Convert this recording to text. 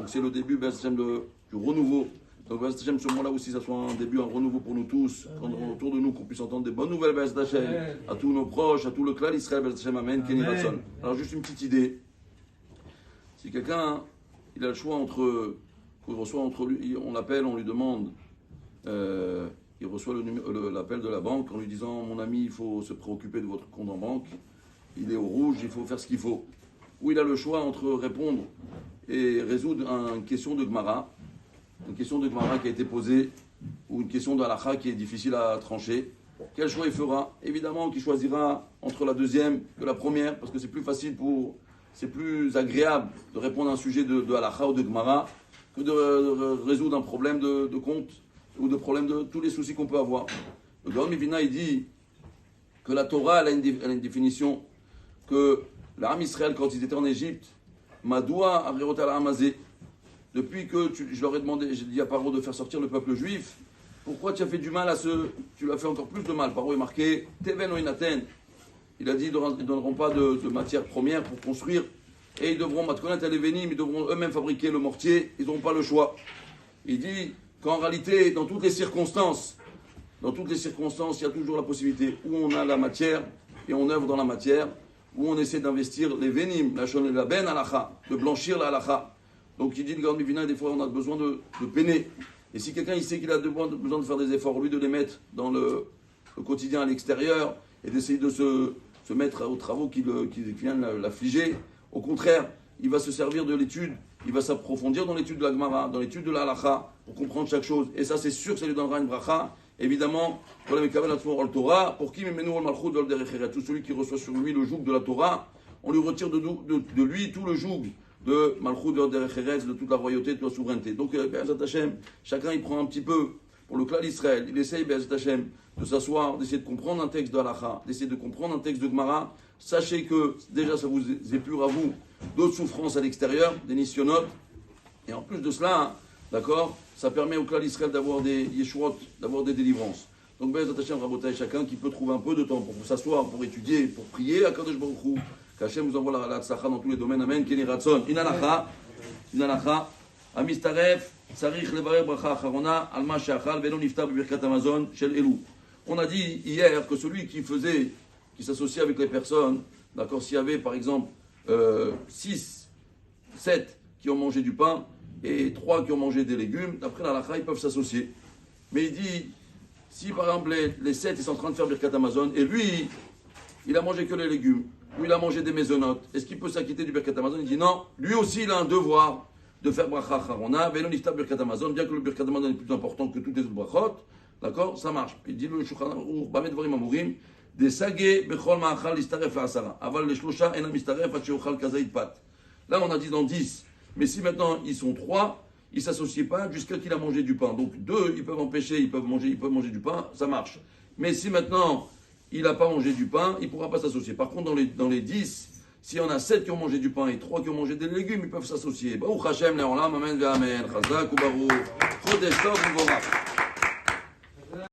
Donc c'est le début du renouveau. Donc ce moment-là aussi, ça soit un début, un renouveau pour nous tous, autour de nous, qu'on puisse entendre des bonnes nouvelles, à tous nos proches, à tout le clan Israël, Amen, Kenny Ratson. Alors juste une petite idée. Si quelqu'un, il a le choix il reçoit entre lui, on l'appelle, on lui demande, il reçoit l'appel de la banque en lui disant, mon ami, il faut se préoccuper de votre compte en banque, il est au rouge, il faut faire ce qu'il faut. Ou il a le choix entre répondre et résoudre une question de Gemara, qui a été posée, ou une question de halakha qui est difficile à trancher. Quel choix il fera? Évidemment qu'il choisira entre la deuxième que la première, parce que c'est plus facile c'est plus agréable de répondre à un sujet de halakha ou de Gemara que de résoudre un problème de compte ou de problème de tous les soucis qu'on peut avoir. Le Gaon Mivina, il dit que la Torah, elle a une définition, que l'Am Israël, quand ils étaient en Égypte, Madoua Avrot al-Hamazé, depuis que je leur ai demandé, j'ai dit à Paro de faire sortir le peuple juif, pourquoi tu as fait du mal tu lui as fait encore plus de mal? Paro est marqué, Teven Oinaten. Il a dit, ils ne donneront pas de matière première pour construire, et ils devront, ils devront eux-mêmes fabriquer le mortier, ils n'auront pas le choix. Il dit qu'en réalité, dans toutes les circonstances, il y a toujours la possibilité où on a la matière, et on œuvre dans la matière, où on essaie d'investir les vénim, la ben halakha, de blanchir la halakha. Donc il dit, le Gaon Mivina, des fois on a besoin de peiner. Et si quelqu'un il sait qu'il a besoin de faire des efforts, lui de les mettre dans le quotidien à l'extérieur, et d'essayer de se mettre aux travaux qui viennent l'affliger, au contraire, il va se servir de l'étude, il va s'approfondir dans l'étude de la Gemara, dans l'étude de la halakha, pour comprendre chaque chose. Et ça c'est sûr que ça lui donnera une bracha. Évidemment, pour qui tout celui qui reçoit sur lui le joug de la Torah, on lui retire de lui tout le joug de Malchut Derech Eretz, de toute la royauté, de toute la souveraineté. Donc, Be'ezrat Hashem, chacun il prend un petit peu pour le clan d'Israël, il essaye, Be'ezrat Hashem, de s'asseoir, d'essayer de comprendre un texte de halakha, d'essayer de comprendre un texte de Gemara. Sachez que déjà ça vous épure à vous d'autres souffrances à l'extérieur, des nisyonotes, et en plus de cela, d'accord, ça permet au clan d'Israël d'avoir des yeshuot, d'avoir des délivrances. Donc, Be'ezrat Hashem, Rabotai, chacun qui peut trouver un peu de temps pour s'asseoir, pour étudier, pour prier, à Kadosh Baruch Hu, qu'Hachem vous envoie la tzlacha dans tous les domaines. Amen. Kenny Ratson. Une halakha. Amistaref. Sarich levarer bracha acharona. Alma sheachal. Velo niftar b'birkat Amazon. Shel Elou. On a dit hier que celui qui s'associait avec les personnes, d'accord, s'il y avait par exemple 6, 7 qui ont mangé du pain et 3 qui ont mangé des légumes, d'après la halakha, ils peuvent s'associer. Mais il dit, si par exemple les 7 ils sont en train de faire birkat Amazon et lui, il a mangé que les légumes, ou il a mangé des maisonnotes, est-ce qu'il peut s'acquitter du birkat Amazon? Il dit non, lui aussi il a un devoir de faire bracha charona, velo niftar birkat Amazon, bien que le birkat Amazon est plus important que toutes les autres brachot, d'accord, ça marche. Il dit le Shulchan Aruch, bamet dvarim amurim, des sagé bechol ma'achal listaref la'asara, aval les shlosha enam listaref at sheochal kazaït pat. Là on a dit dans 10, mais si maintenant ils sont 3, ils ne s'associent pas jusqu'à qu'il a mangé du pain. Donc 2, ils peuvent empêcher, ils peuvent manger du pain, ça marche. Mais si maintenant il n'a pas mangé du pain, il ne pourra pas s'associer. Par contre, dans les 10, s'il y en a 7 qui ont mangé du pain et 3 qui ont mangé des légumes, ils peuvent s'associer. Baruch Hashem, Le'olam, Amen, Ve'amen, Chazak ou Baruch, Chodesh Tov, Uvorach.